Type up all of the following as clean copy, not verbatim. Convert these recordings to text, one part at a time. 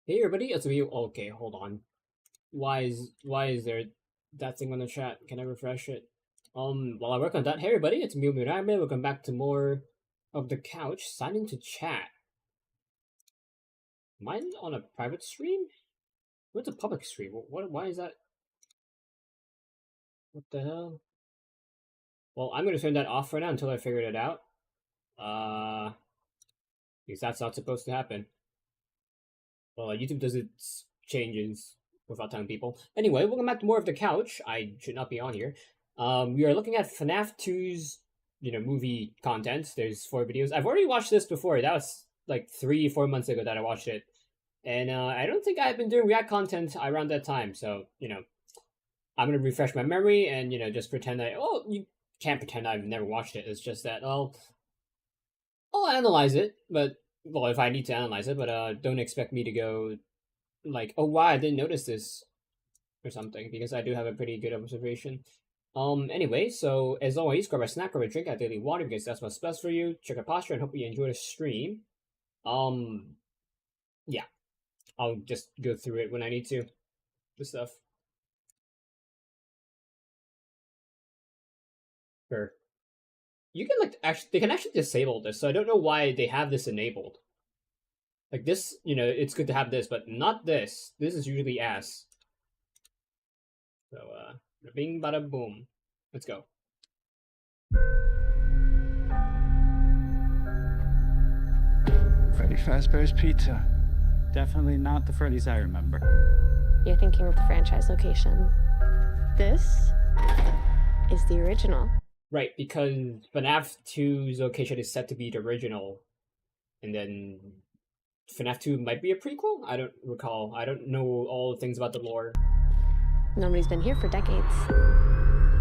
Hey everybody, it's me. Okay, hold on. Why is there that thing on the chat? Can I refresh it? While I work on that, hey everybody, it's me, Mirame. Welcome back to more of the couch. Sign into chat. Mine on a private stream? What's a public stream? What? Why is that? What the hell? Well, I'm gonna turn that off for now until I figure it out. Because that's not supposed to happen. Well, YouTube does its changes without telling people. Anyway, welcome back to more of the couch. I should not be on here. We are looking at FNAF 2's, movie content. There's 4 videos. I've already watched this before. That was like 3-4 months ago that I watched it, and I don't think I've been doing React content around that time. So I'm gonna refresh my memory and just pretend that you can't pretend I've never watched it. It's just that I'll analyze it, but well, if I need to analyze it, but don't expect me to go like, oh wow, I didn't notice this or something, because I do have a pretty good observation. Anyway, so as always, grab a snack or a drink at daily water because that's what's best for you. Check your posture and hope you enjoy the stream. Yeah, I'll just go through it when I need to. The stuff. Sure. You can they can actually disable this, so I don't know why they have this enabled. Like this, it's good to have this, but not this. This is usually ass. So, bing bada boom. Let's go. Freddy Fazbear's Pizza. Definitely not the Freddy's I remember. You're thinking of the franchise location. This is the original. Right, because FNAF 2's location is set to be the original, and then FNAF 2 might be a prequel? I don't recall. I don't know all the things about the lore. Nobody's been here for decades.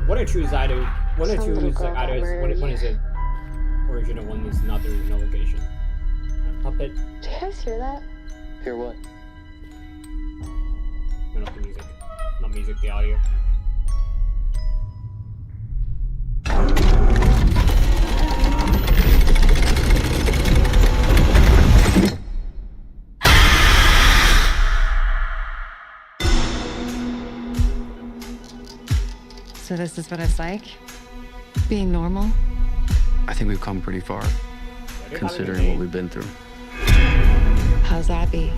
One or two is either... One or Some two little is girl like either... got One is the original, one is not the original location. Puppet. Did you guys hear that? Hear what? No, not the music. Not music, the audio. So this is what it's like? Being normal? I think we've come pretty far, considering what we've been through. How's Abby?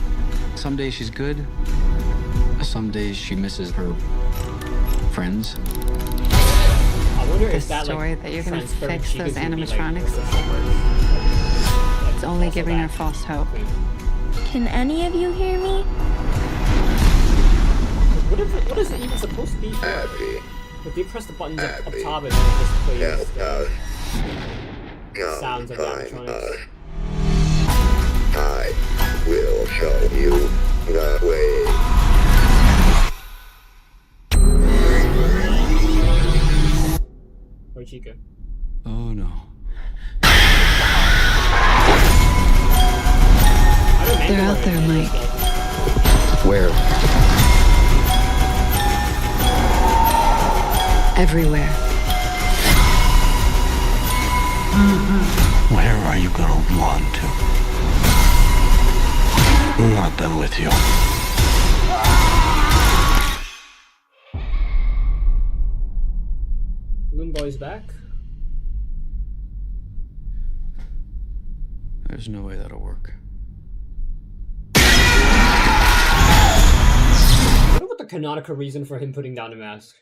Some days she's good. Some days she misses her friends. I wonder The if that, story like, that you're gonna transparent fix Chica's those gonna be, like, animatronics? the It's only also giving her that. false hope. Can any of you hear me? What is it even supposed to be for? Abby. If you press the buttons up Abby. top and then it just plays No. sounds of animatronics. I will show you the way. Or Chica. Oh no. They're out there, Mike. Where? Everywhere. Where are you gonna run to? I'm not done with you. Loon Boy's back. There's no way that'll work. I wonder what the canonical reason for him putting down the mask.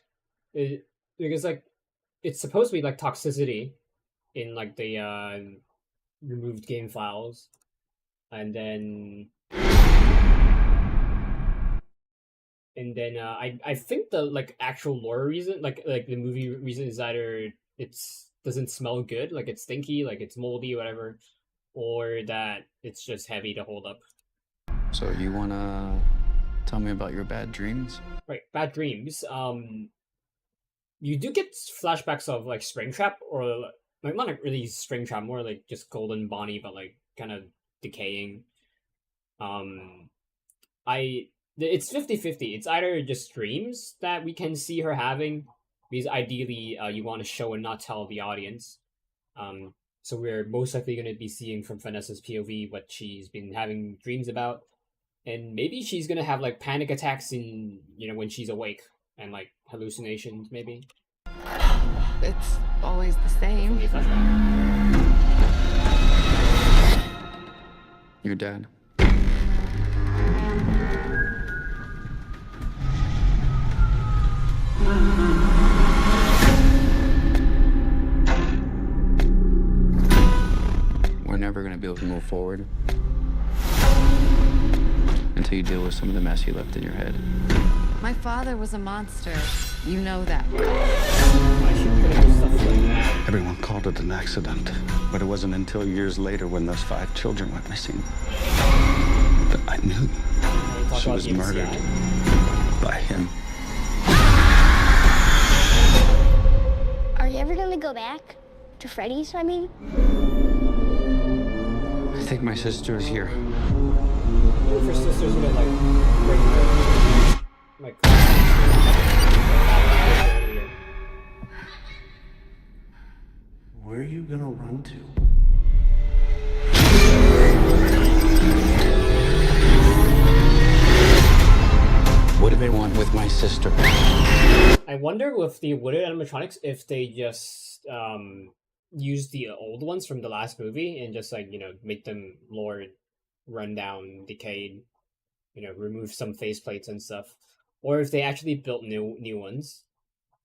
Because like it's supposed to be like toxicity in like the removed game files, and then I think the like actual lore reason, like the movie reason, is either it's doesn't smell good, like it's stinky, like it's moldy, whatever, or that it's just heavy to hold up. So you wanna tell me about your bad dreams? Right, bad dreams. You do get flashbacks of like Springtrap, or like not like really Springtrap, more like just Golden Bonnie, but like kind of decaying. It's 50-50. It's either just dreams that we can see her having, because ideally you want to show and not tell the audience. So we're most likely going to be seeing from Vanessa's POV what she's been having dreams about. and maybe she's gonna have like panic attacks in when she's awake and like hallucinations maybe. It's always the same. Maybe flashback. Your dad. We're never gonna be able to move forward until you deal with some of the mess you left in your head. My father was a monster. You know that. Why is she putting stuff like that? Everyone called it an accident, but it wasn't until years later when those 5 children went missing that I knew Talk she about was the murdered MCI. by him. Are you ever gonna go back to Freddy's, I mean? I think my sister is here. What if her sister's gonna like break her like earlier? Where are you gonna run to? What do they want with my sister? I wonder with the wooded animatronics if they just use the old ones from the last movie and just like make them more run down, decayed, remove some faceplates and stuff, or if they actually built new ones.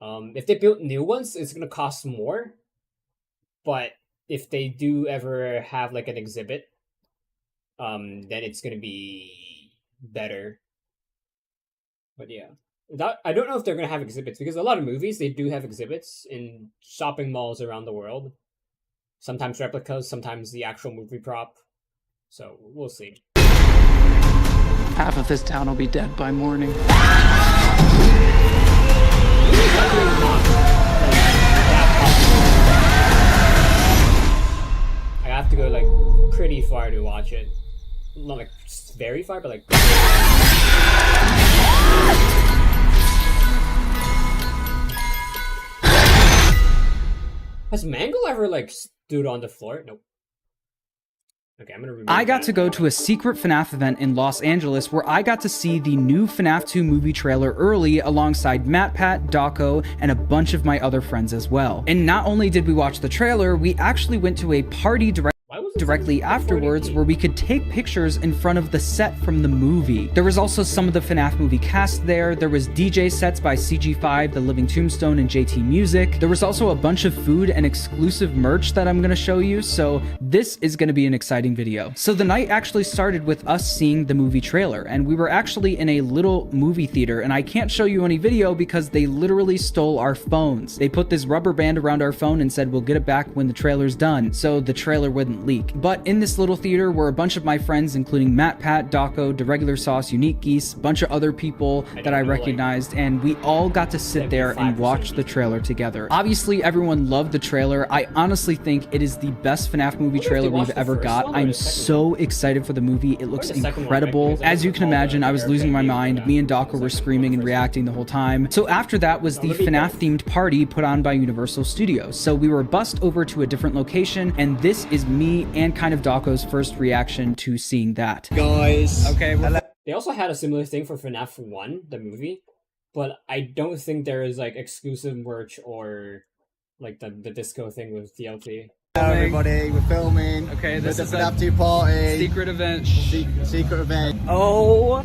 If they built new ones, it's gonna cost more. But if they do ever have like an exhibit, then it's gonna be better. But yeah, I don't know if they're gonna have exhibits because a lot of movies they do have exhibits in shopping malls around the world. Sometimes replicas, sometimes the actual movie prop. So we'll see. Half of this town will be dead by morning. I have to go like pretty far to watch it. Not like very far, but like. Has Mangle ever like stood on the floor? Nope. Okay, I'm gonna remove I got that. to go to a secret FNAF event in Los Angeles where I got to see the new FNAF 2 movie trailer early alongside MatPat, Daco, and a bunch of my other friends as well. And not only did we watch the trailer, we actually went to a party directly afterwards where we could take pictures in front of the set from the movie. There was also some of the FNAF movie cast there. There was DJ sets by CG5, The Living Tombstone, and JT Music. There was also a bunch of food and exclusive merch that I'm gonna show you, so this is gonna be an exciting video. So the night actually started with us seeing the movie trailer, and we were actually in a little movie theater, and I can't show you any video because they literally stole our phones. They put this rubber band around our phone and said we'll get it back when the trailer's done, so the trailer wouldn't leak. But in this little theater were a bunch of my friends, including MatPat, Daco, The Regular Sauce, Unique Geese, a bunch of other people that I recognized, and we all got to sit there and watch the trailer together. Obviously, everyone loved the trailer. I honestly think it is the best FNAF movie trailer we've ever got. I'm so excited for the movie. It looks incredible. As you can imagine, I was losing my mind. Me and Daco were screaming and reacting the whole time. So after that was the FNAF-themed party put on by Universal Studios. So we were bussed over to a different location, and this is me and kind of Daco's first reaction to seeing that. Guys. Okay. They also had a similar thing for FNAF 1, the movie, but I don't think there is like exclusive merch or like the disco thing with DLT. Hello everybody, we're filming. Okay, this is a FNAF 2 party. Secret event. Secret event. Oh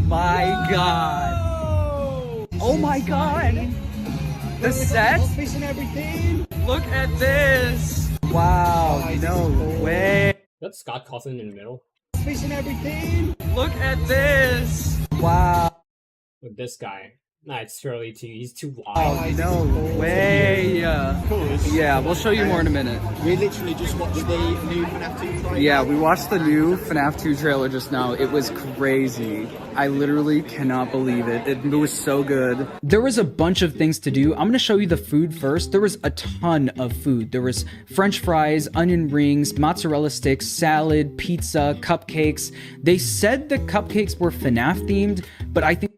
my god. Oh my god. The set? Office and everything. Look at this. Wow, no way. That's Scott Cawthon in the middle. Office and everything. Look at this. Wow. With this guy. Nah, it's Shirley too. He's too Oh, wide. no way. Yeah, we'll show you more in a minute. We literally just watched the new FNAF 2 trailer. Yeah, we watched the new FNAF 2 trailer just now. It was crazy. I literally cannot believe it. It was so good. There was a bunch of things to do. I'm gonna show you the food first. There was a ton of food. There was French fries, onion rings, mozzarella sticks, salad, pizza, cupcakes. They said the cupcakes were FNAF themed, but I think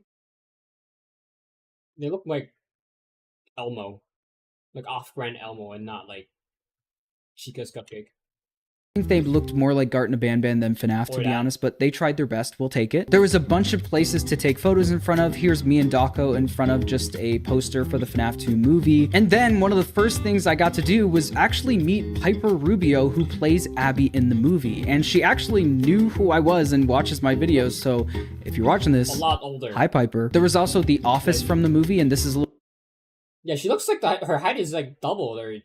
They look like Elmo. Like off-brand Elmo and not like Chica's Cupcake. think they looked more like Garten Ban than FNAF, to be honest, but they tried their best. We'll take it. There was a bunch of places to take photos in front of. Here's me and Dako in front of just a poster for the FNAF 2 movie. And then one of the first things I got to do was actually meet Piper Rubio, who plays Abby in the movie. And she actually knew who I was and watches my videos. So if you're watching this, a lot older. Hi, Piper. There was also The Office from the movie, and this is a little... Yeah, she looks like her height is like doubled, or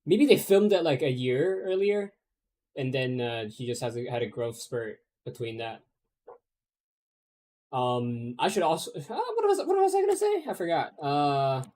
maybe they filmed it like a year earlier. And then he just had a growth spurt between that. I should also what was I gonna say? I forgot.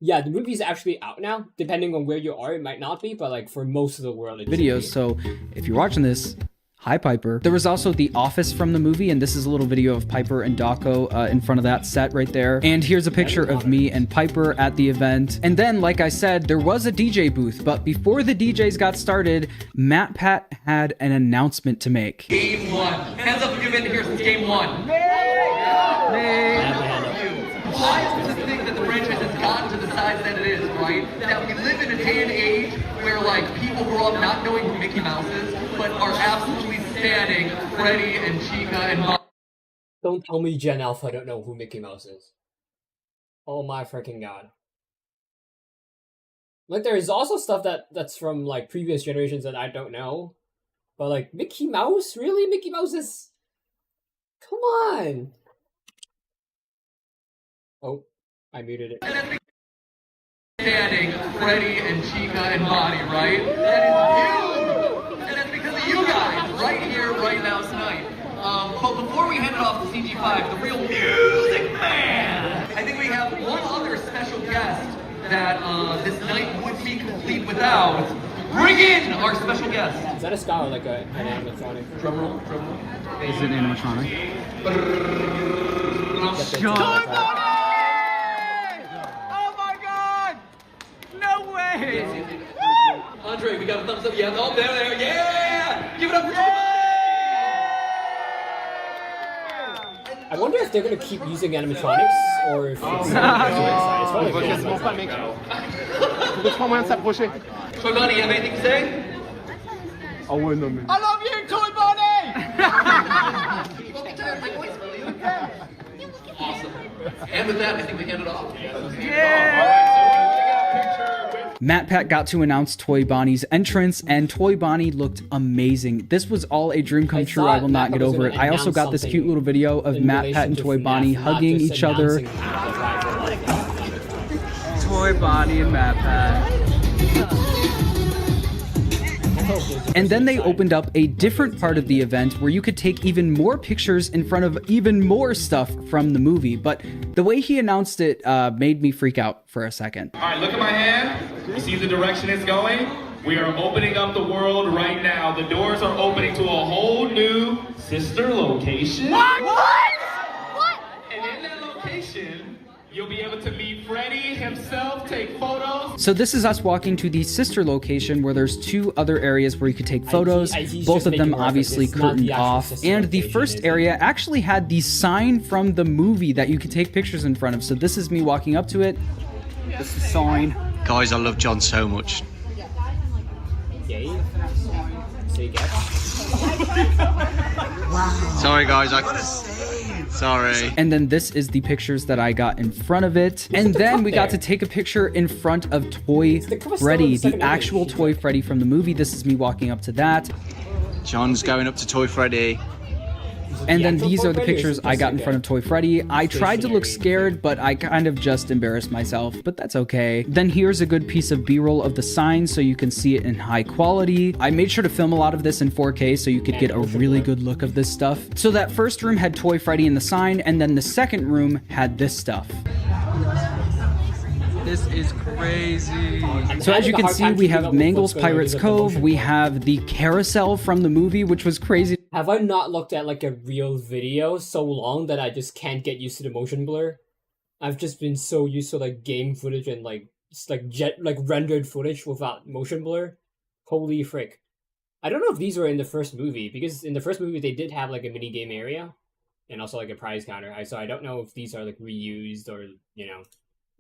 Yeah, the movie's actually out now. Depending on where you are, it might not be, but like for most of the world, it's videos. So if you're watching this, hi, Piper. There was also The Office from the movie, and this is a little video of Piper and Dako in front of that set right there. And here's a picture of me and Piper at the event. And then, like I said, there was a DJ booth, but before the DJs got started, MatPat had an announcement to make. Game 1. Hands up if you've been here since game 1. Why is this thing that the franchise has gotten to the size that it is, right? That we live in a day and age where, like, people grow up not knowing who Mickey Mouse is, but are absolutely standing Freddy and Chica and Mom. Don't tell me Gen Alpha don't know who Mickey Mouse is. Oh my freaking god. Like, there's also stuff that's from, like, previous generations that I don't know. But, like, Mickey Mouse? Really? Mickey Mouse is... Come on! Oh, I muted it. Standing Freddy and Chica and Bonnie, right? That is you! And that's because of you guys, right here, right now, tonight. But before we hand it off to CG5, the real music man, I think we have one other special guest that this night would be complete without. Bring in our special guest. Is that a star or like an animatronic? Drum roll. Is it animatronic? Toy Bonnie! Oh my god! No way! Andre, we got a thumbs up. Yeah, oh, there, yeah! Give it up for Toy Bonnie! I wonder if they're gonna keep using animatronics or if it's probably Toy Bonnie, you have anything to say? I love you, Toy Bonnie! Awesome. And with that, I think we hand it off. MatPat got to announce Toy Bonnie's entrance, and Toy Bonnie looked amazing. This was all a dream come true. I will not get over it. I also got this cute little video of MatPat and Toy Bonnie hugging each other. Toy Bonnie and MatPat. And then they opened up a different part of the event where you could take even more pictures in front of even more stuff from the movie. But the way he announced it made me freak out for a second. All right, look at my hand. You see the direction it's going? We are opening up the world right now. The doors are opening to a whole new sister location. What? And in that location, you'll be able to meet Freddy himself, take photos. So this is us walking to the sister location where there's two other areas where you could take photos, both of them obviously curtained off. And the first area actually had the sign from the movie that you could take pictures in front of. So this is me walking up to it. This is the sign. Guys, I love John so much. Yay. Say get. Wow. Sorry guys, sorry. And then this is the pictures that I got in front of it. And then we got to take a picture in front of Toy Freddy, the actual Toy Freddy from the movie. This is me walking up to that. John's going up to Toy Freddy. And then these are the pictures I got in front of Toy Freddy. I tried to look scared, but I kind of just embarrassed myself, but that's okay. Then here's a good piece of B-roll of the sign so you can see it in high quality. I made sure to film a lot of this in 4K so you could get a really good look of this stuff. So that first room had Toy Freddy in the sign, and then the second room had this stuff. This is crazy. So as you can see, we have Mangle's Pirates Cove, we have the carousel from the movie, which was crazy. Have I not looked at like a real video so long that I just can't get used to the motion blur? I've just been so used to like game footage and like just like rendered footage without motion blur. Holy frick. I don't know if these were in the first movie, because in the first movie they did have like a mini game area and also like a prize counter. So I don't know if these are like reused or, you know,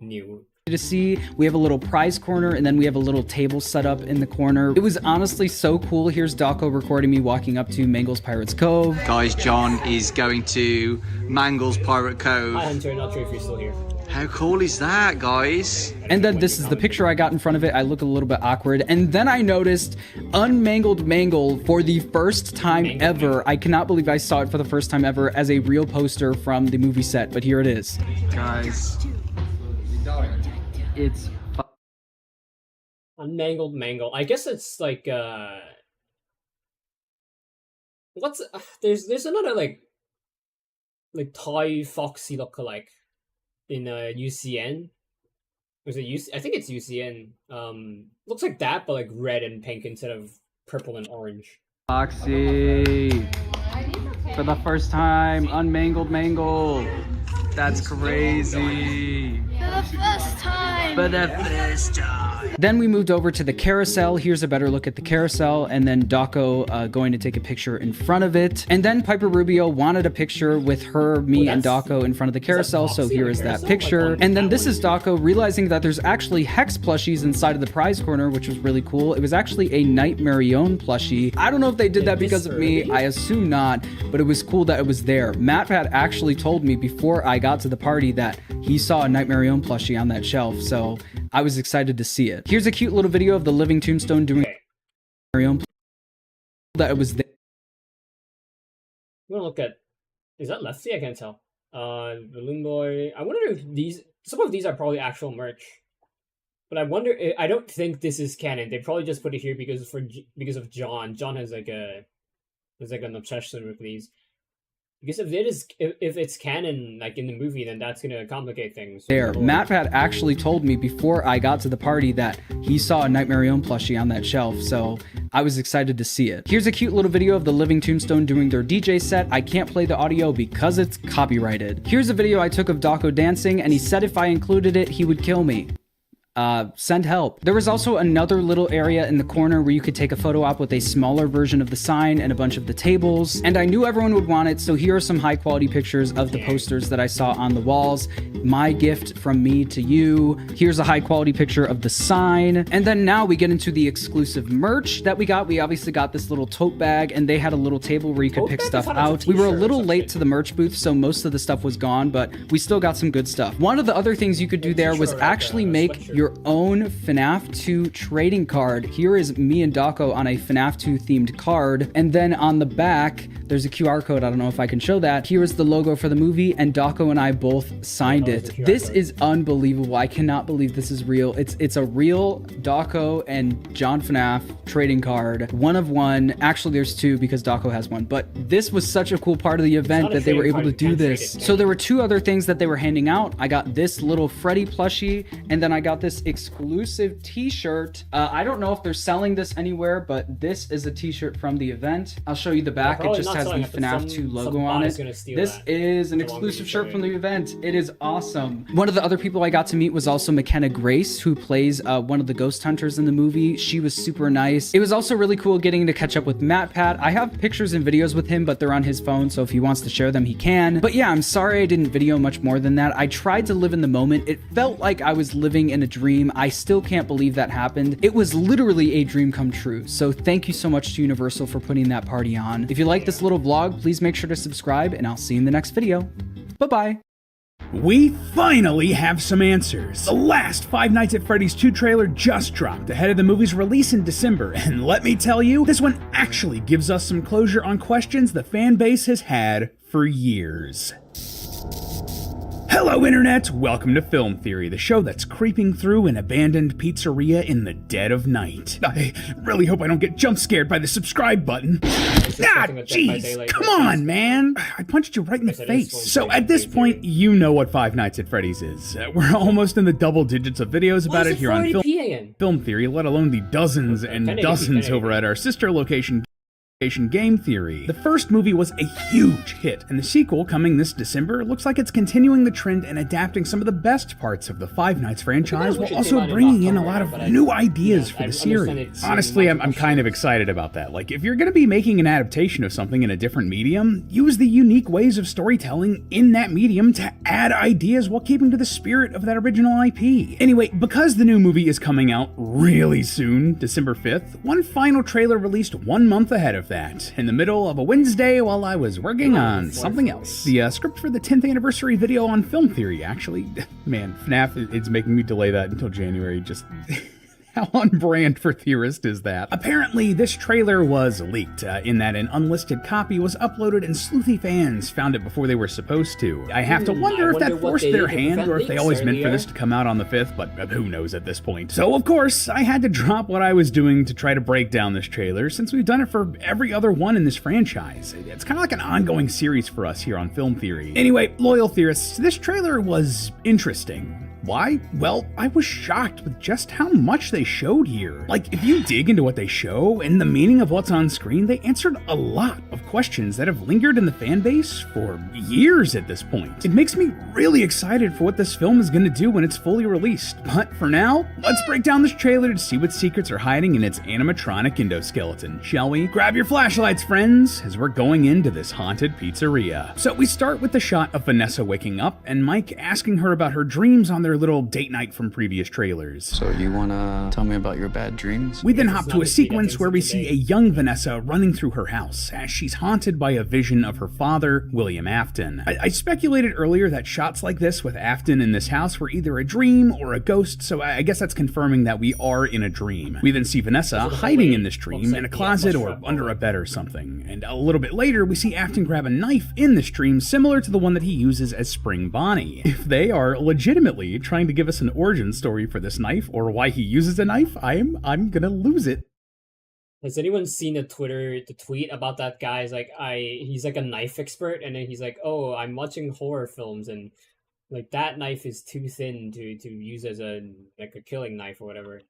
new. to see. We have a little prize corner, and then we have a little table set up in the corner. It was honestly so cool. Here's Dawko recording me walking up to Mangle's Pirates Cove. Guys, John is going to Mangle's Pirate Cove. Hi Hunter, not sure if you're still here. How cool is that, guys? And then this is the picture I got in front of it. I look a little bit awkward. And then I noticed Unmangled Mangle for the first time ever. I cannot believe I saw it for the first time ever as a real poster from the movie set, but here it is. Guys. It's Unmangled Mangle. I guess it's like what's there's another like toy foxy lookalike in UCN. Was it UC? I think it's UCN. Looks like that, but like red and pink instead of purple and orange. Foxy for the first time, Unmangled Mangle. That's crazy. For the first time. For the first time. Then we moved over to the carousel. Here's a better look at the carousel, and then Dawko going to take a picture in front of it. And then Piper Rubio wanted a picture with her, me, and Dawko in front of the carousel, so here is that picture. And then this is Dawko realizing that there's actually Hex plushies inside of the prize corner, which was really cool. It was actually a Night Marion plushie. I don't know if they did that because of me. I assume not, but it was cool that it was there. Matt had actually told me before I got to the party that he saw a Night Marion plushie on that shelf, so I was excited to see it. Here's a cute little video of the living tombstone doing Marion that it was there. I'm gonna look at, is that Lefty? I can't tell. Balloon Boy. I wonder if some of these are probably actual merch, but I wonder. I don't think this is canon. They probably just put it here because of John. John has like an obsession with these. Because if it's canon, like in the movie, then that's gonna complicate things. There, Matt had actually told me before I got to the party that he saw a Night Marion plushie on that shelf, so I was excited to see it. Here's a cute little video of the Living Tombstone doing their DJ set. I can't play the audio because it's copyrighted. Here's a video I took of Dawko dancing, and he said if I included it, he would kill me. Send help. There was also another little area in the corner where you could take a photo op with a smaller version of the sign and a bunch of the tables, and I knew everyone would want it, so here are some high quality pictures of the posters that I saw on the walls. My gift from me to you. Here's a high quality picture of the sign. And then now we get into the exclusive merch that we got. We obviously got this little tote bag, and they had a little table where you could pick stuff out. We were a little late to the merch booth, so most of the stuff was gone, but we still got some good stuff. One of the other things you could do there was actually make your own FNAF 2 trading card. Here is me and Dawko on a FNAF 2 themed card, and then on the back there's a QR code. I don't know if I can show that. Here is the logo for the movie, and Dawko and I both signed it. This is unbelievable. I cannot believe this is real. It's a real Dawko and John FNAF trading card. One of one. Actually, there's two because Dawko has one, but this was such a cool part of the event that they were able to do this. So there were two other things that they were handing out. I got this little Freddy plushie, and then I got this exclusive t-shirt. I don't know if they're selling this anywhere, but this is a t-shirt from the event. I'll show you the back. It just has the FNAF 2 logo on it. This is an exclusive shirt from the event. It is awesome. One of the other people I got to meet was also McKenna Grace, who plays one of the ghost hunters in the movie. She was super nice. It was also really cool getting to catch up with Matt Pat. I have pictures and videos with him, but they're on his phone, so if he wants to share them, he can. But yeah, I'm sorry I didn't video much more than that. I tried to live in the moment. It felt like I was living in a dream. I still can't believe that happened. It was literally a dream come true. So thank you so much to Universal for putting that party on. If you like this little vlog, please make sure to subscribe, and I'll see you in the next video. Bye-bye. We finally have some answers. The last Five Nights at Freddy's 2 trailer just dropped ahead of the movie's release in December, and let me tell you, this one actually gives us some closure on questions the fan base has had for years. Hello Internet, welcome to Film Theory, the show that's creeping through an abandoned pizzeria in the dead of night. I really hope I don't get jump scared by the subscribe button. Ah, jeez, come on, man. I punched you right in the face. So at this point, you know what Five Nights at Freddy's is. We're almost in the double digits of videos about it here on Film Theory, let alone the dozens and dozens over at our sister location game theory. The first movie was a huge hit, and the sequel, coming this December, looks like it's continuing the trend and adapting some of the best parts of the Five Nights franchise while also bringing in a lot of new ideas for the series. Honestly, I'm kind of excited about that. Like, if you're going to be making an adaptation of something in a different medium, use the unique ways of storytelling in that medium to add ideas while keeping to the spirit of that original IP. Anyway, because the new movie is coming out really soon, December 5th, one final trailer released 1 month ahead of that, in the middle of a Wednesday while I was working on something else. The script for the 10th anniversary video on Film Theory, actually. Man, FNAF is making me delay that until January, just... How on brand for Theorist is that? Apparently, this trailer was leaked, in that an unlisted copy was uploaded and sleuthy fans found it before they were supposed to. I have to wonder if that forced their hand or if they always meant for this to come out on the 5th, but who knows at this point. So, of course, I had to drop what I was doing to try to break down this trailer, since we've done it for every other one in this franchise. It's kind of like an ongoing series for us here on Film Theory. Anyway, loyal theorists, this trailer was interesting. Why? Well, I was shocked with just how much they showed here. Like, if you dig into what they show and the meaning of what's on screen, they answered a lot of questions that have lingered in the fan base for years at this point. It makes me really excited for what this film is going to do when it's fully released. But for now, let's break down this trailer to see what secrets are hiding in its animatronic endoskeleton, shall we? Grab your flashlights, friends, as we're going into this haunted pizzeria. So we start with the shot of Vanessa waking up and Mike asking her about her dreams on their little date night from previous trailers. So you wanna tell me about your bad dreams? We then hop to a sequence where we see a young Vanessa running through her house as she's haunted by a vision of her father, William Afton. I speculated earlier that shots like this with Afton in this house were either a dream or a ghost, so I guess that's confirming that we are in a dream. We then see Vanessa hiding in this dream in a closet or under a bed or something, and a little bit later we see Afton grab a knife in this dream similar to the one that he uses as Spring Bonnie. If they are legitimately trying to give us an origin story for this knife or why he uses a knife, I'm gonna lose it. Has anyone seen the tweet about that guy? He's like a knife expert, and then he's like, oh, I'm watching horror films, and like that knife is too thin to use as a killing knife or whatever.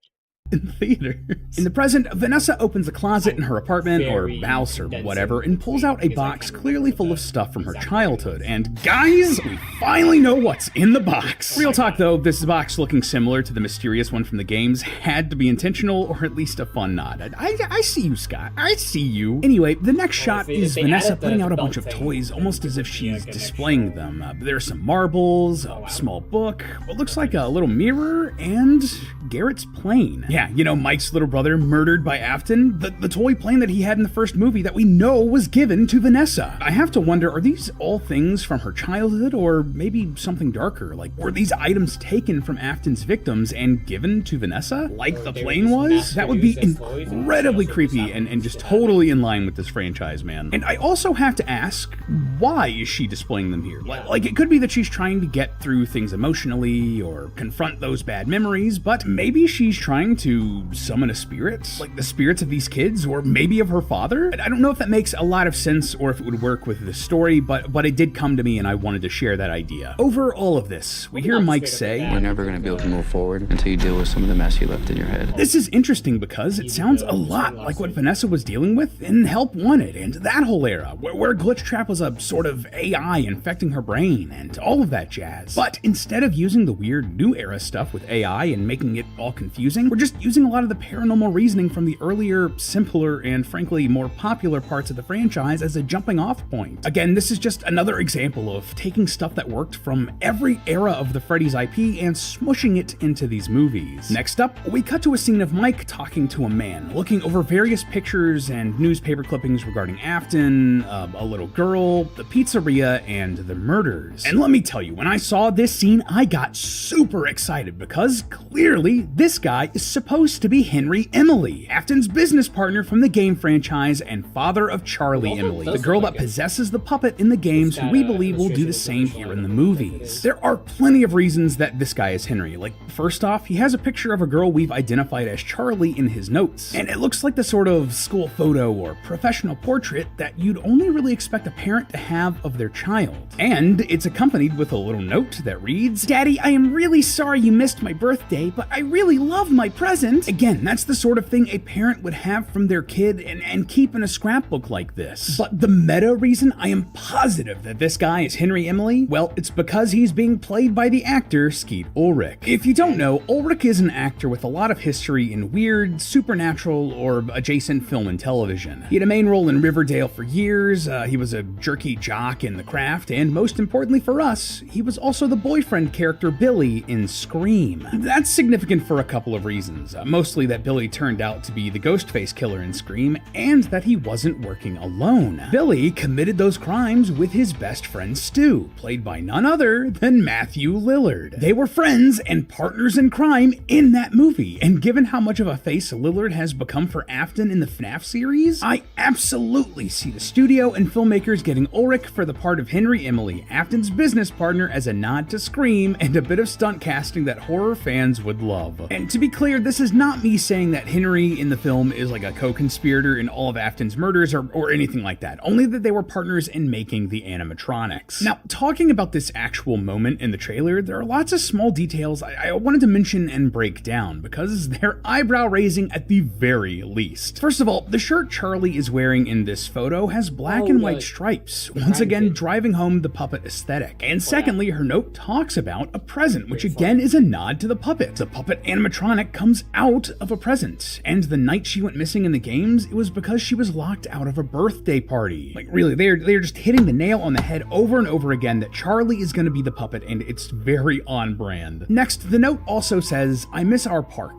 In theaters. In the present, Vanessa opens a closet in her apartment or house or whatever and pulls out a box clearly full of stuff from her childhood. And guys, we finally know what's in the box. Real talk though, this box looking similar to the mysterious one from the games had to be intentional or at least a fun nod. I see you, Scott. I see you. Anyway, the next shot is Vanessa putting out a bunch of toys almost as if she's displaying them. There's some marbles, a small book, what looks like a little mirror, and Garrett's plane. Yeah, you know, Mike's little brother murdered by Afton, the toy plane that he had in the first movie that we know was given to Vanessa. I have to wonder, are these all things from her childhood or maybe something darker? Like, were these items taken from Afton's victims and given to Vanessa? Like the plane was? That would be incredibly creepy and just totally in line with this franchise, man. And I also have to ask, why is she displaying them here? Like, it could be that she's trying to get through things emotionally or confront those bad memories, but maybe she's trying to summon a spirit, like the spirits of these kids, or maybe of her father. I don't know if that makes a lot of sense or if it would work with the story, but it did come to me and I wanted to share that idea. Over all of this, we hear Mike say, "We're never going to be able to move forward until you deal with some of the mess you left in your head." This is interesting because it sounds a lot like what Vanessa was dealing with in Help Wanted and that whole era, where Glitch Trap was a sort of AI infecting her brain and all of that jazz. But instead of using the weird new era stuff with AI and making it all confusing, we're just using a lot of the paranormal reasoning from the earlier, simpler, and frankly more popular parts of the franchise as a jumping off point. Again, this is just another example of taking stuff that worked from every era of the Freddy's IP and smushing it into these movies. Next up, we cut to a scene of Mike talking to a man, looking over various pictures and newspaper clippings regarding Afton, a little girl, the pizzeria, and the murders. And let me tell you, when I saw this scene, I got super excited because clearly this guy is supposed to be Henry Emily, Afton's business partner from the game franchise and father of Charlie Emily, the girl that possesses the puppet in the games who we believe will do the same here in the movies. There are plenty of reasons that this guy is Henry. Like, first off, he has a picture of a girl we've identified as Charlie in his notes, and it looks like the sort of school photo or professional portrait that you'd only really expect a parent to have of their child. And it's accompanied with a little note that reads, "Daddy, I am really sorry you missed my birthday, but I really love my present. present. Again, that's the sort of thing a parent would have from their kid and keep in a scrapbook like this. But the meta reason I am positive that this guy is Henry Emily, well, it's because he's being played by the actor Skeet Ulrich. If you don't know, Ulrich is an actor with a lot of history in weird, supernatural, or adjacent film and television. He had a main role in Riverdale for years, he was a jerky jock in The Craft, and most importantly for us, he was also the boyfriend character Billy in Scream. That's significant for a couple of reasons, mostly that Billy turned out to be the Ghostface killer in Scream, and that he wasn't working alone. Billy committed those crimes with his best friend Stu, played by none other than Matthew Lillard. They were friends and partners in crime in that movie, and given how much of a face Lillard has become for Afton in the FNAF series, I absolutely see the studio and filmmakers getting Ulrich for the part of Henry Emily, Afton's business partner, as a nod to Scream and a bit of stunt casting that horror fans would love. And to be clear, this is not me saying that Henry in the film is like a co-conspirator in all of Afton's murders or anything like that, only that they were partners in making the animatronics. Now, talking about this actual moment in the trailer, there are lots of small details I wanted to mention and break down because they're eyebrow-raising at the very least. First of all, the shirt Charlie is wearing in this photo has black and white stripes, once again driving home the puppet aesthetic. And secondly, her note talks about a present, which again is a nod to the puppet. The puppet animatronic comes out of a present, and the night she went missing in the games, it was because she was locked out of a birthday party. Like really, they're just hitting the nail on the head over and over again that Charlie is going to be the puppet, and it's very on brand. Next, the note also says, "I miss our park,"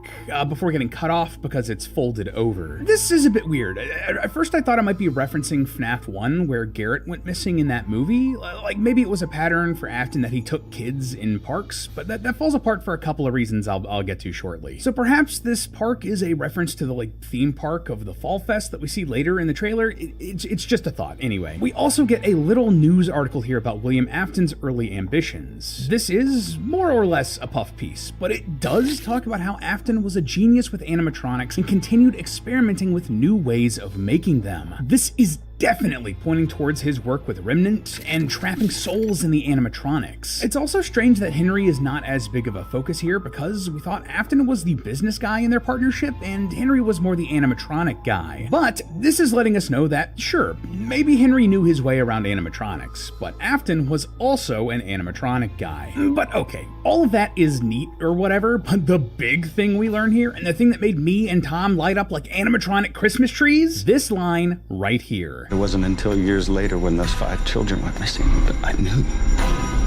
before getting cut off because it's folded over. This is a bit weird. At first I thought it might be referencing FNAF 1, where Garrett went missing in that movie. Like maybe it was a pattern for Afton that he took kids in parks, but that falls apart for a couple of reasons I'll get to shortly. So perhaps this park is a reference to the theme park of the Fall Fest that we see later in the trailer. It's just a thought. Anyway, we also get a little news article here about William Afton's early ambitions. This is more or less a puff piece, but it does talk about how Afton was a genius with animatronics and continued experimenting with new ways of making them. This is definitely pointing towards his work with Remnant and trapping souls in the animatronics. It's also strange that Henry is not as big of a focus here because we thought Afton was the business guy in their partnership and Henry was more the animatronic guy. But this is letting us know that, sure, maybe Henry knew his way around animatronics, but Afton was also an animatronic guy. But okay, all of that is neat or whatever, but the big thing we learn here, and the thing that made me and Tom light up like animatronic Christmas trees, this line right here. It wasn't until years later when those 5 children went missing that I knew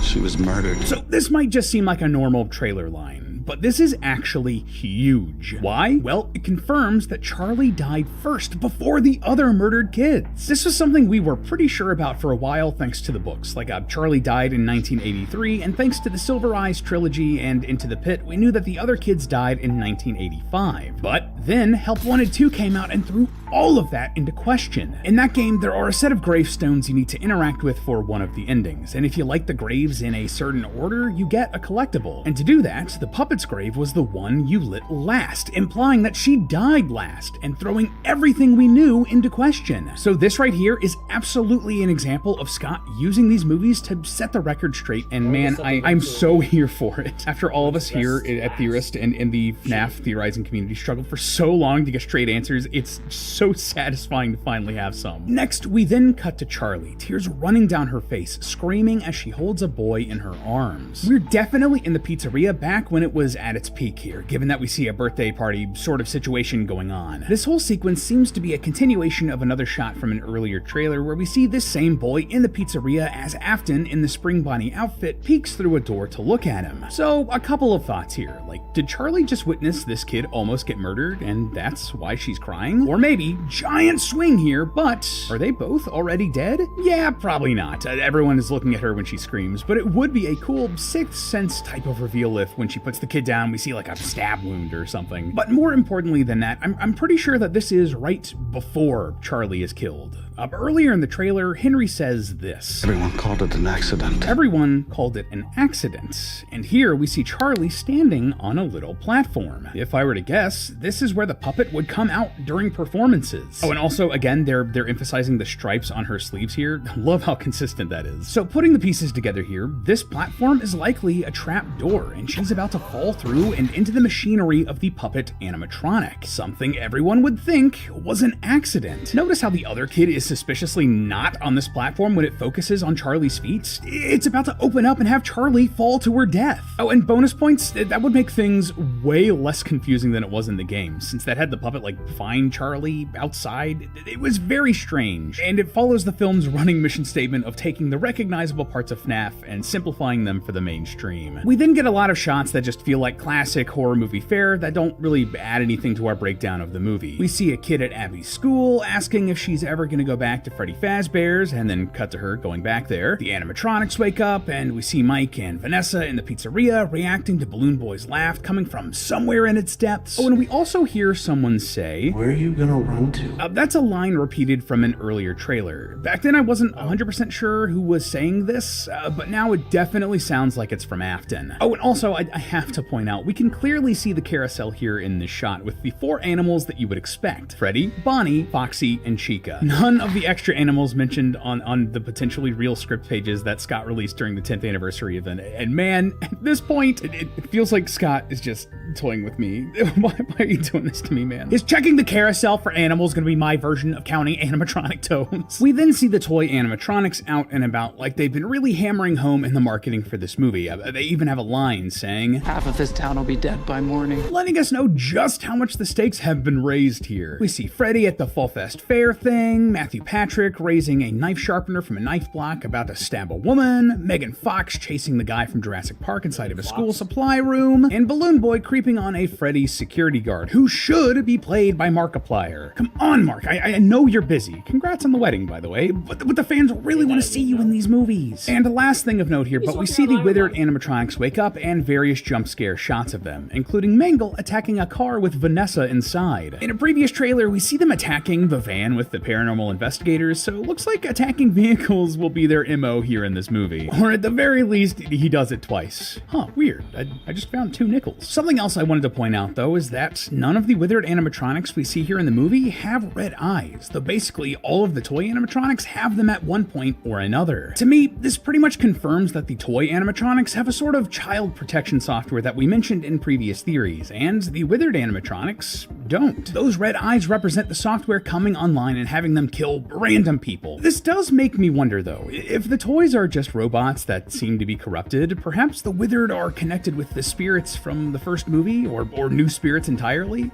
she was murdered. So this might just seem like a normal trailer line, but this is actually huge. Why? Well, it confirms that Charlie died first before the other murdered kids. This was something we were pretty sure about for a while thanks to the books. Charlie died in 1983, and thanks to the Silver Eyes trilogy and Into the Pit, we knew that the other kids died in 1985. But then Help Wanted 2 came out and threw all of that into question. In that game, there are a set of gravestones you need to interact with for one of the endings, and if you light the graves in a certain order, you get a collectible. And to do that, the puppet's grave was the one you lit last, implying that she died last, and throwing everything we knew into question. So this right here is absolutely an example of Scott using these movies to set the record straight, and man, I'm so here for it. After all of us here at Theorist and in the FNAF theorizing community struggled for so long to get straight answers, it's so satisfying to finally have some. Next, we then cut to Charlie, tears running down her face, screaming as she holds a boy in her arms. We're definitely in the pizzeria back when it was at its peak here, given that we see a birthday party sort of situation going on. This whole sequence seems to be a continuation of another shot from an earlier trailer where we see this same boy in the pizzeria as Afton in the Spring Bonnie outfit peeks through a door to look at him. So a couple of thoughts here, did Charlie just witness this kid almost get murdered and that's why she's crying? Or maybe, giant swing here, but are they both already dead? Yeah, probably not. Everyone is looking at her when she screams, but it would be a cool Sixth Sense type of reveal if when she puts the kid down we see a stab wound or something. But more importantly than that, I'm pretty sure that this is right before Charlie is killed. Earlier in the trailer, Henry says this. Everyone called it an accident. Everyone called it an accident. And here we see Charlie standing on a little platform. If I were to guess, this is where the puppet would come out during performances. Oh, and also, again, they're emphasizing the stripes on her sleeves here. Love how consistent that is. So putting the pieces together here, this platform is likely a trap door, and she's about to fall fall through and into the machinery of the puppet animatronic. Something everyone would think was an accident. Notice how the other kid is suspiciously not on this platform when it focuses on Charlie's feet? It's about to open up and have Charlie fall to her death. Oh, and bonus points, that would make things way less confusing than it was in the game, since that had the puppet like find Charlie outside. It was very strange, and it follows the film's running mission statement of taking the recognizable parts of FNAF and simplifying them for the mainstream. We then get a lot of shots that just feel like classic horror movie fare that don't really add anything to our breakdown of the movie. We see a kid at Abby's school asking if she's ever gonna go back to Freddy Fazbear's, and then cut to her going back there. The animatronics wake up, and we see Mike and Vanessa in the pizzeria reacting to Balloon Boy's laugh coming from somewhere in its depths. Oh, and we also hear someone say, "Where are you gonna run to?" That's a line repeated from an earlier trailer. Back then I wasn't 100% sure who was saying this, but now it definitely sounds like it's from Afton. Oh, and also I have to point out, we can clearly see the carousel here in this shot with the 4 animals that you would expect: Freddy, Bonnie, Foxy, and Chica. None of the extra animals mentioned on the potentially real script pages that Scott released during the 10th anniversary event. And man, at this point, it feels like Scott is just toying with me. Why are you doing this to me, man? Is checking the carousel for animals gonna be my version of counting animatronic tones? We then see the toy animatronics out and about like they've been really hammering home in the marketing for this movie. They even have a line saying, "Half of this town will be dead by morning," letting us know just how much the stakes have been raised here. We see Freddy at the Fall Fest Fair thing, Matthew Patrick raising a knife sharpener from a knife block about to stab a woman, Megan Fox chasing the guy from Jurassic Park inside of a school supply room, and Balloon Boy creeping on a Freddy security guard, who should be played by Markiplier. Come on, Mark, I know you're busy. Congrats on the wedding, by the way, but the fans really want to see you in these movies. And the last thing of note here, but we see the withered animatronics wake up and various jump scare shots of them, including Mangle attacking a car with Vanessa inside. In a previous trailer, we see them attacking the van with the paranormal investigators, so it looks like attacking vehicles will be their MO here in this movie. Or at the very least, he does it twice. Huh, weird. I just found 2 nickels. Something else I wanted to point out, though, is that none of the withered animatronics we see here in the movie have red eyes, though basically all of the toy animatronics have them at one point or another. To me, this pretty much confirms that the toy animatronics have a sort of child protection software that we mentioned in previous theories, and the withered animatronics don't. Those red eyes represent the software coming online and having them kill random people. This does make me wonder, though, if the toys are just robots that seem to be corrupted, perhaps the withered are connected with the spirits from the first movie, or new spirits entirely?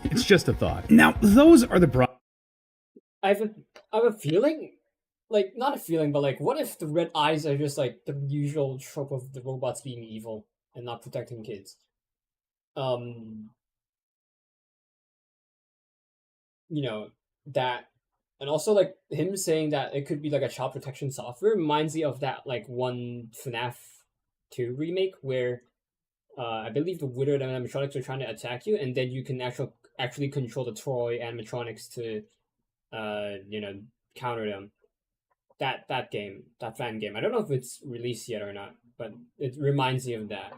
It's just a thought. Now, those are the broad... I have a feeling, like, not a feeling, but like, what if the red eyes are just like the usual trope of the robots being evil and not protecting kids? You know, that, and also like him saying that it could be like a child protection software reminds me of that like one FNAF 2 remake where I believe the withered animatronics are trying to attack you, and then you can actually control the toy animatronics to counter them. That game, that fan game. I don't know if it's released yet or not, but it reminds me of that.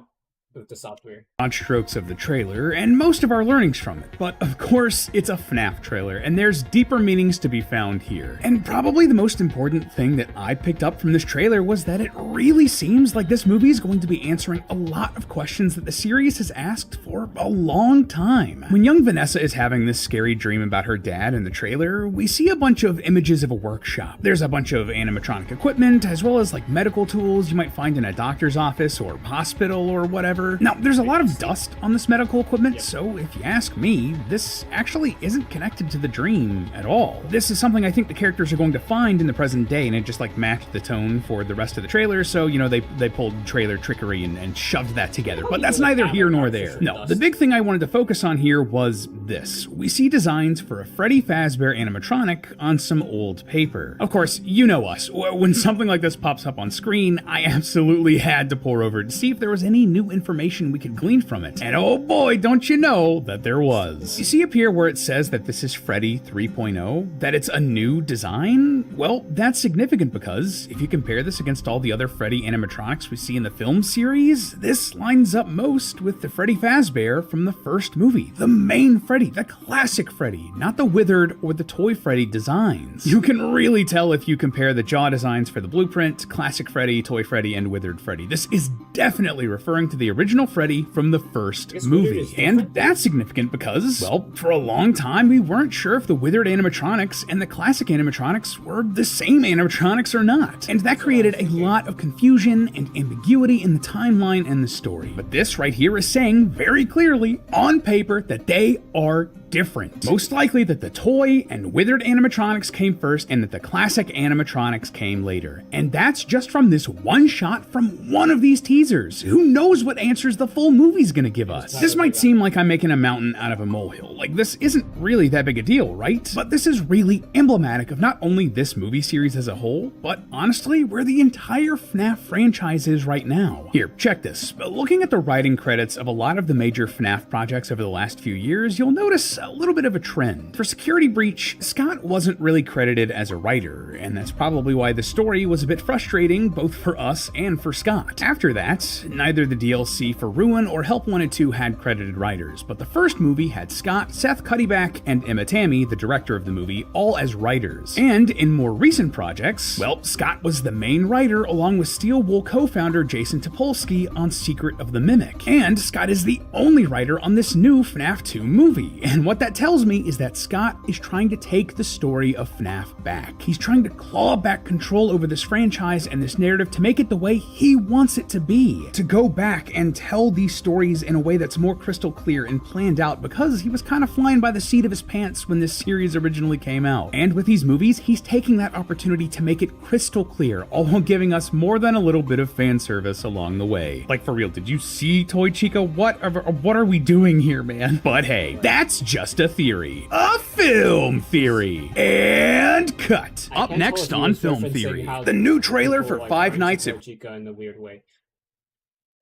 With the software. Broad strokes of the trailer, and most of our learnings from it. But of course, it's a FNAF trailer, and there's deeper meanings to be found here. And probably the most important thing that I picked up from this trailer was that it really seems like this movie is going to be answering a lot of questions that the series has asked for a long time. When young Vanessa is having this scary dream about her dad in the trailer, we see a bunch of images of a workshop. There's a bunch of animatronic equipment, as well as like medical tools you might find in a doctor's office or hospital or whatever. Now, there's a lot of dust on this medical equipment, so if you ask me, this actually isn't connected to the dream at all. This is something I think the characters are going to find in the present day, and it just like matched the tone for the rest of the trailer, so, you know, they pulled trailer trickery and shoved that together. But that's neither here nor there. No, the big thing I wanted to focus on here was this. We see designs for a Freddy Fazbear animatronic on some old paper. Of course, you know us. When something like this pops up on screen, I absolutely had to pore over it to see if there was any new information we could glean from it. And oh boy, don't you know that there was. You see up here where it says that this is Freddy 3.0, that it's a new design? Well, that's significant because if you compare this against all the other Freddy animatronics we see in the film series, this lines up most with the Freddy Fazbear from the first movie. The main Freddy, the classic Freddy, not the withered or the toy Freddy designs. You can really tell if you compare the jaw designs for the blueprint, classic Freddy, toy Freddy, and withered Freddy. This is definitely referring to the original Freddy from the first movie. And that's significant because, well, for a long time we weren't sure if the withered animatronics and the classic animatronics were the same animatronics or not. And that created a lot of confusion and ambiguity in the timeline and the story. But this right here is saying very clearly on paper that they are different. Most likely that the toy and withered animatronics came first and that the classic animatronics came later. And that's just from this one shot from one of these teasers. Who knows what answers the full movie's gonna give us? This might seem like I'm making a mountain out of a molehill. Like, this isn't really that big a deal, right? But this is really emblematic of not only this movie series as a whole, but honestly, where the entire FNAF franchise is right now. Here, check this. Looking at the writing credits of a lot of the major FNAF projects over the last few years, you'll notice a little bit of a trend. For Security Breach, Scott wasn't really credited as a writer, and that's probably why the story was a bit frustrating both for us and for Scott. After that, neither the DLC for Ruin or Help Wanted 2 had credited writers, but the first movie had Scott, Seth Cuddyback, and Emma Tammy, the director of the movie, all as writers. And in more recent projects, well, Scott was the main writer along with Steel Wool co-founder Jason Topolsky on Secret of the Mimic. And Scott is the only writer on this new FNAF 2 movie. And what that tells me is that Scott is trying to take the story of FNAF back. He's trying to claw back control over this franchise and this narrative to make it the way he wants it to be. To go back and tell these stories in a way that's more crystal clear and planned out, because he was kind of flying by the seat of his pants when this series originally came out. And with these movies, he's taking that opportunity to make it crystal clear, all while giving us more than a little bit of fan service along the way. Like, for real, did you see Toy Chica? What are we doing here, man? But hey, that's just a theory. A film theory. And cut. Up next on Film Theory, the new trailer for Five Nights at Chica in the weird way.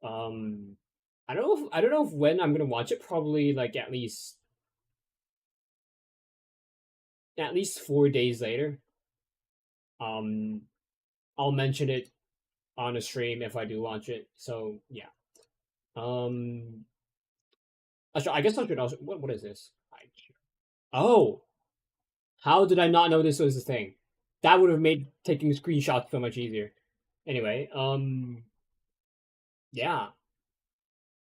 I don't know if when I'm gonna watch it. Probably like at least 4 days later. I'll mention it on a stream if I do launch it. So yeah. I guess I should also. What is this? Oh, how did I not know this was a thing? That would have made taking screenshots so much easier. Anyway, yeah.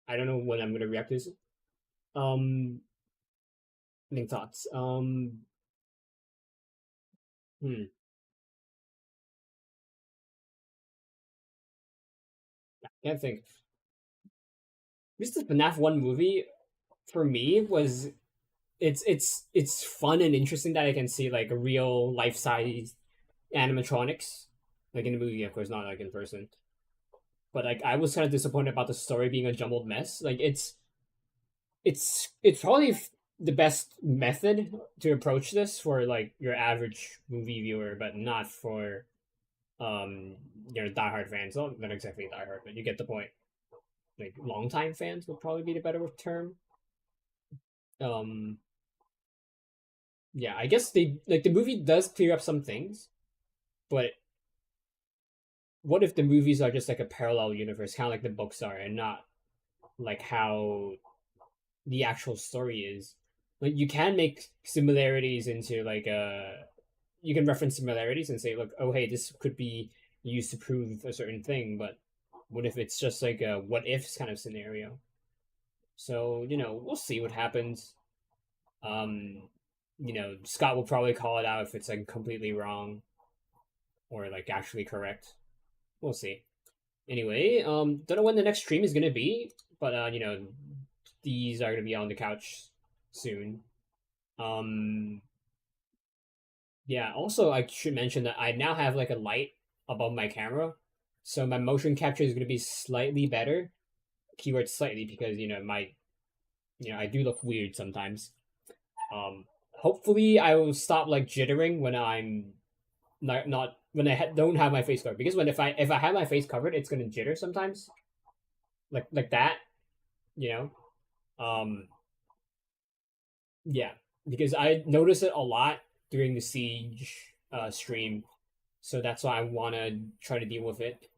I don't know when I'm gonna react to this. Any thoughts? I can't think. This is the FNAF 1 movie for me was it's fun and interesting that I can see like a real life-size animatronics. Like in the movie, of course, not like in person. But like I was kind of disappointed about the story being a jumbled mess. Like it's probably the best method to approach this for like your average movie viewer, but not for diehard fans. Not exactly diehard, but you get the point. Like longtime fans would probably be the better term. Yeah, I guess the movie does clear up some things, but what if the movies are just like a parallel universe, kind of like the books are, and not like how the actual story is? Like you can make similarities into like you can reference similarities and say, look, oh hey, this could be used to prove a certain thing, but what if it's just like a what ifs kind of scenario? So, we'll see what happens. Scott will probably call it out if it's like completely wrong or like actually correct. We'll see. Anyway, don't know when the next stream is gonna be, but these are gonna be on the couch soon. Yeah, also I should mention that I now have like a light above my camera, so my motion capture is gonna be slightly better. Keyword slightly, because I do look weird sometimes. Hopefully I will stop like jittering when I'm not when I don't have my face covered, because if I have my face covered, it's gonna jitter sometimes, like that, yeah, because I notice it a lot during the Siege stream, so that's why I want to try to deal with it.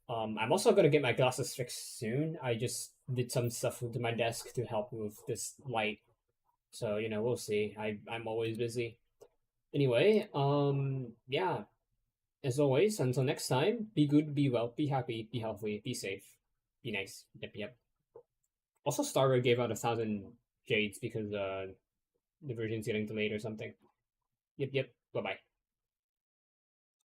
I'm also gonna get my glasses fixed soon. I just did some stuff to my desk to help with this light, so we'll see. I'm always busy. Anyway, yeah. As always, until next time, be good, be well, be happy, be healthy, be safe, be nice. Yep. Also, Starboy gave out 1,000 jades because the version's getting delayed or something. Yep. Bye bye.